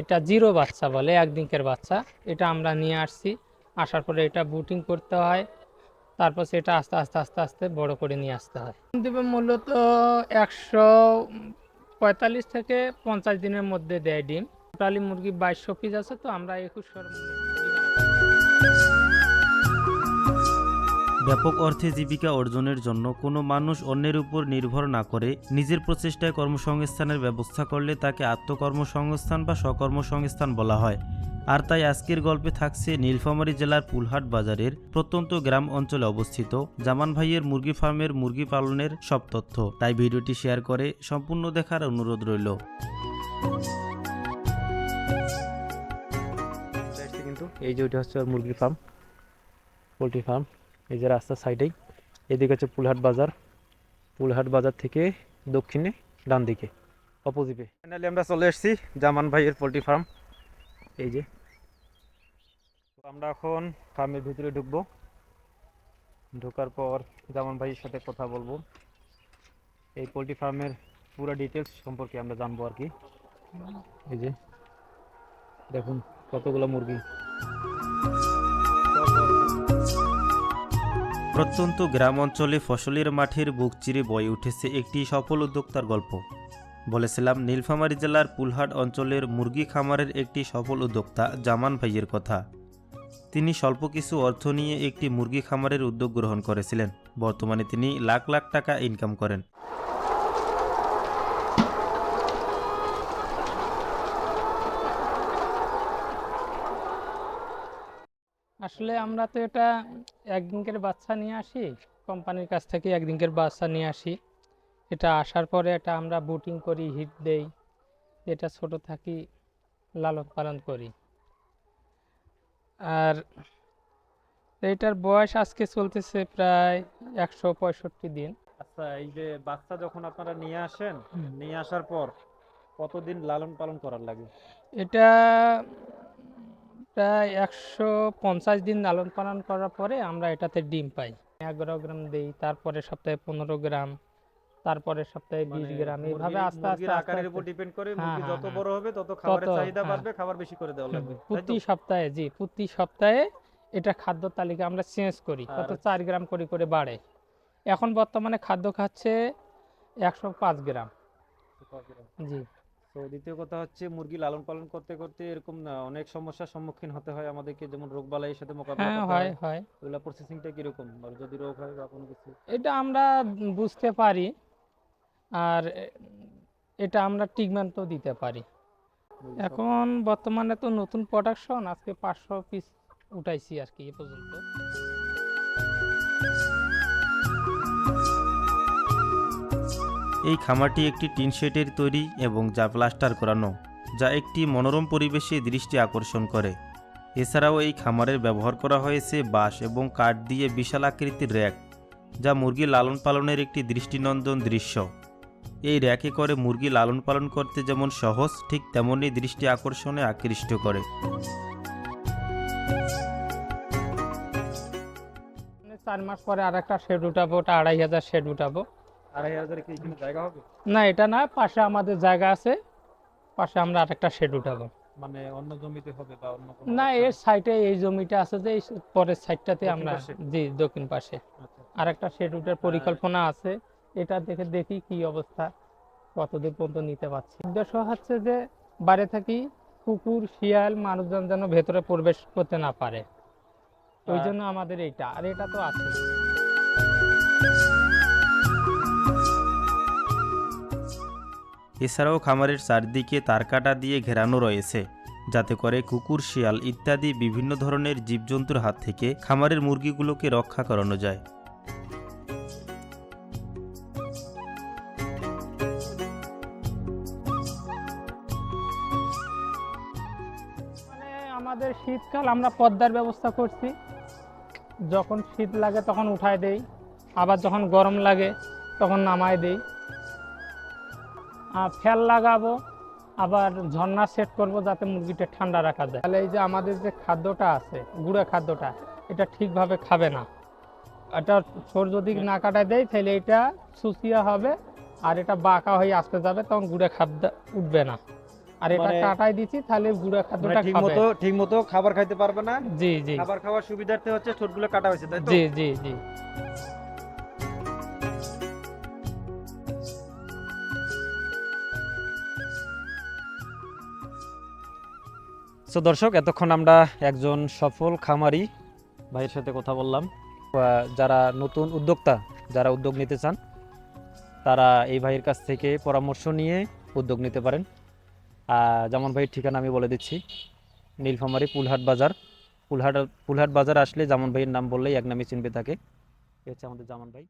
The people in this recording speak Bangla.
এটা জিরো বাচ্চা বলে, একদিনকের বাচ্চা। এটা আমরা নিয়ে আসছি, আসার পরে এটা বুটিং করতে হয়, তারপর সেটা আস্তে আস্তে আস্তে আস্তে বড় করে নিয়ে আসতে হয়। দেবে মূলত 145 থেকে 50 দিনের মধ্যে দেয় ডিম। টোটালি মুরগি 2200 পিস আছে, তো আমরা 2100 ব্যাপক অর্থে জীবিকা অর্জনের জন্য কোনো মানুষ অন্যের উপর নির্ভর না করে নিজের প্রচেষ্টায় কর্মসংস্থানের ব্যবস্থা করলে তাকে আত্মকর্মসংস্থান বা স্বকর্মসংস্থান বলা হয়। আর তাই আজকের গল্পে থাকছে নীলফামারী জেলার পুলহাট বাজারের প্রত্যন্ত গ্রাম অঞ্চলে অবস্থিত জামান ভাইয়ের মুরগি ফার্মের মুরগি পালনের সব তথ্য। তাই ভিডিওটি শেয়ার করে সম্পূর্ণ দেখার অনুরোধ রইল। কিন্তু এই যে ওইটা হচ্ছে মুরগির ফার্ম, পোলট্রি ফার্ম। এই যে রাস্তার সাইডেই, এদিকে হচ্ছে পুলহাট বাজার। পুলহাট বাজার থেকে দক্ষিণে ডান দিকে অপোজিটে ফাইনালি আমরা চলে এসেছি জামান ভাইয়ের পোলট্রি ফার্ম। এই যে আমরা এখন ফার্মের ভিতরে ঢুকবো। ঢোকার পর জামান ভাইয়ের সাথে কথা বলবো, এই পোলট্রি ফার্মের পুরো ডিটেলস সম্পর্কে আমরা জানবো আর কি। এই যে দেখুন কতগুলো মুরগি। প্রত্যন্ত গ্রাম অঞ্চলে ফসলের মাঠের বুক চিরে বয়ে উঠেছে একটি সফল উদ্যোক্তার গল্প। বলেছিলাম নীলফামারী জেলার পুলহাট অঞ্চলের মুরগি খামারের একটি সফল উদ্যোক্তা জামান ভাইয়ের কথা। তিনি স্বল্প কিছু অর্থ নিয়ে একটি মুরগি খামারের উদ্যোগ গ্রহণ করেছিলেন। বর্তমানে তিনি লাখ লাখ টাকা ইনকাম করেন। আসলে আমরা তো এটা একদিনকের বাচ্চা নিয়ে আসি, কোম্পানির কাছ থেকে একদিনকের বাচ্চা নিয়ে আসি। এটা আসার পরে এটা আমরা বুটিং করি, হিট দেই, এটা ছোট থাকি লালন পালন করি। আর এইটার বয়স আজকে চলতেছে প্রায় 165 দিন। আচ্ছা, এই যে বাচ্চা যখন আপনারা নিয়ে আসেন, নিয়ে আসার পর কতদিন লালন পালন করার লাগে? এটা প্রায় 150 দিন লালন পালন করার পরে আমরা এটাতে ডিম পাই। 11 গ্রাম দেই, তারপরে সপ্তাহে 15 গ্রাম, তারপরে সপ্তাহে 20 গ্রাম, এইভাবে আস্তে আস্তে আকারের উপর ডিপেন্ড করে। হ্যাঁ মুরগি হ্যাঁ যত হ্যাঁ বড় হবে তত খাবারের চাহিদা হ্যাঁ বাড়বে, খাবার বেশি করে দেওয়া লাগবে, তাই তো? প্রতি সপ্তাহে, জি প্রতি সপ্তাহে এটা খাদ্য তালিকা আমরা চেঞ্জ করি, কত 4 গ্রাম করে করে বাড়ে। এখন বর্তমানে খাদ্য খাচ্ছে 105 গ্রাম। জি। তো দ্বিতীয় কথা হচ্ছে মুরগি লালন পালন করতে করতে এরকম অনেক সমস্যার সম্মুখীন হতে হয় আমাদেরকে, যেমন রোগ বালাইয়ের সাথে মোকাবিলা হ্যাঁ করতে হয় হয়। হয় ওগুলা প্রসেসিংটা কিরকম, আর যদি রোগ হয় বা কোনো কিছু? এটা আমরা বুঝতে পারি, আর এটা আমরা ট্রিটমেন্টও দিতে পারি। এখন বর্তমানে তো নতুন প্রোডাকশন, আজকে 500 পিস উঠাইছি আর কি এ পর্যন্ত। এই খামারটি একটি টিন শেডের তৈরি এবং যা প্লাস্টার করানো, যা একটি মনোরম পরিবেশে দৃষ্টি আকর্ষণ করে। এছাড়াও এই খামারের ব্যবহার করা হয়েছে বাঁশ এবং কাঠ দিয়ে বিশাল আকৃতির র্যাক, যা মুরগি লালন পালনের একটি দৃষ্টিনন্দন দৃশ্য। এই র্যাকে করে মুরগি লালন পালন করতে যেমন সহজ, ঠিক তেমনই দৃষ্টি আকর্ষণে আকৃষ্ট করে। 4 মাস পরে আর একটা শেড উঠাবো, ওটা 2500 শেড উঠাবো। 2500 কি এখানে জায়গা হবে? না এটা না, পাশে আমাদের জায়গা আছে, পাশে আমরা আরেকটা শেড উঠাবো। মানে অন্য জমিতে হবে বা অন্য কোনো? না এর সাইডে এই জমিটা আছে, যে এই পরের সাইডটাতে দক্ষিণ আমরা, পাশে? জি দক্ষিণ পাশে আচ্ছা। আরেকটা শেড উঠার পরিকল্পনা আছে। এটা দেখে দেখি কি অবস্থা, কতদূর পর্যন্ত নিতে পারছি। উদ্দেশ্য হচ্ছে যে বাইরে থাকি কুকুর শিয়াল মানুষজন যেন ভেতরে প্রবেশ করতে না পারে, ওই জন্য আমাদের এইটা, আর এটা তো আছে। এছাড়াও খামারের চারদিকে তারকাটা দিয়ে ঘেরানো রয়েছে, যাতে করে কুকুর শিয়াল ইত্যাদি বিভিন্ন ধরনের জীবজন্তুর হাত থেকে খামারের মুরগিগুলোকে রক্ষা করানো যায়। মানে আমাদের শীতকাল আমরা পর্দার ব্যবস্থা করছি, যখন শীত লাগে তখন উঠায় দেই, আবার যখন গরম লাগে তখন নামায় দেই। ফ্যান লাগাবো, আবার ঝর্ণা সেট করব যাতে মুরগিটা ঠান্ডা রাখা যায়। তাহলে এই যে আমাদের যে খাদ্যটা আছে, গুঁড়া খাদ্যটা, এটা ঠিকভাবে খাবে না। এটা ছোট যদি না কাটায় দেয় তাহলে এটা সুসিয়া হবে, আর এটা বাঁকা হয়ে আসতে যাবে, তখন গুঁড়া খাদ্য উঠবে না। আর এটা মানে- কাটাই দিচ্ছি তাহলে গুঁড়া মানে খাদ্যটা ঠিক খাবে। মতো খাবার খাইতে পারবে না, জি জি খাবার খাওয়ার সুবিধার্থে হচ্ছে ঠোঁটগুলো কাটা হয়েছে, তাই তো? জি জি জি। সো দর্শক, এতক্ষণ আমরা একজন সফল খামারি ভাইয়ের সাথে কথা বললাম। যারা নতুন উদ্যোক্তা, যারা উদ্যোগ নিতে চান, তারা এই ভাইয়ের কাছ থেকে পরামর্শ নিয়ে উদ্যোগ নিতে পারেন। যেমন ভাইয়ের ঠিকানা আমি বলে দিচ্ছি, নীলফামারী পুলহাট বাজার। পুলহাট বাজার আসলে জামান ভাইয়ের নাম বললেই এক নামে চিনবে তাকে। এ হচ্ছে আমাদের জামান ভাই।